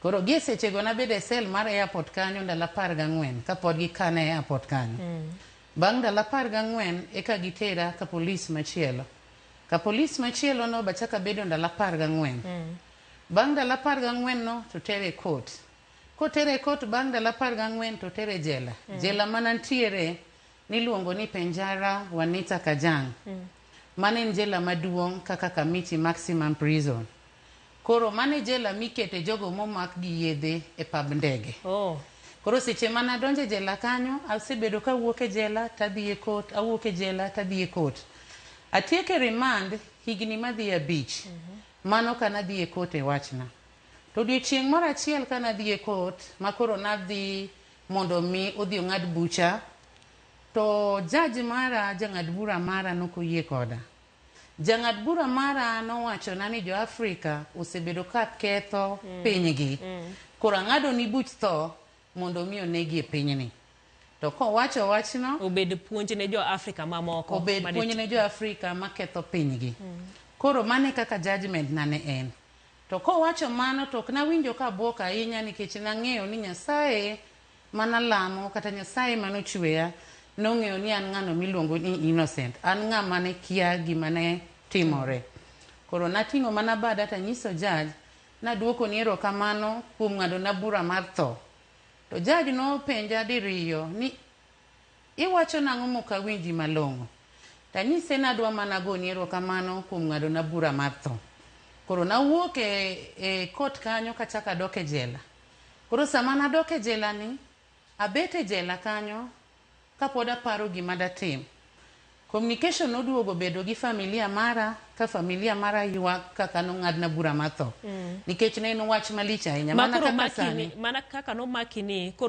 Koro gi sechego nabede sel mar airport kanyo ndalo 14 kapod gikane e airport kanyo. Bang' ndalo 14 eka gitera ka polis machielo. Ka polis machielo no bachaka bedo ndalo 14. Bang' ndalo 14 no to tere court. Kotere court bang' ndalo 14 to tere jela. Jela manantiere niluongo ni Penjara Wanita Kajang'. Mane jela maduong' kaka Kamiti Maximum Prison. Koro mane jela mikete jogo momak gi yedhe e pab ndege. Koro seche mana donje jela kanyo, asebedo ka wuok e jela tadhi e court, awuok e jela tadhi e court. Atieke remand higni madhi 5. Mano kana dhi e court e wachna. To odiochieng' moro achiel kana dhi e court, makoro nadhi mondo mi odhi ong'ad bucha, to judge mara, jang'ad bura mara nokoyie koda. Jang'ad bura mara nowacho na ni jo Afrika osebedo ka ketho pinygi. Koro ang'ado ni buch tho mondo mi onegi e pinyni. To kowacho wachno obed puonj ne jo Afrika mamoko. Obed puonj ne jo Afrika maketho pinygi. Koro mane kaka judgment nane en. To kowacho mano to ok nawinjo ka buok ahinya nikech nang'eyo ni Nyasaye manalamo kata Nyasaye manochweya nong'eyo ni an ng'ano miluongo ni innocent. An ng'ama ne kia gima ne timore. Koro nating'o mana bada tanyiso judge naduoko ni erokamano kuom ng'ado na bura mar tho. To judge nopenja diriyo ni iwacho nang'o mokawinji malong'o. Tanyise nadwa mana go ni erokamano kuom ng'ado na bura mar tho. Koro nawuok e court kanyo kachaka dok e jela. Koro sama nadok e jela ni, abet e jela kanyo kapod aparo gima datim. Communication noduogo bedo gi familia mara, ka familia mara ywak kaka nong'adna bura mar tho. Nikech ne en wach malich ahinya. Mana kaka nomaki ni koro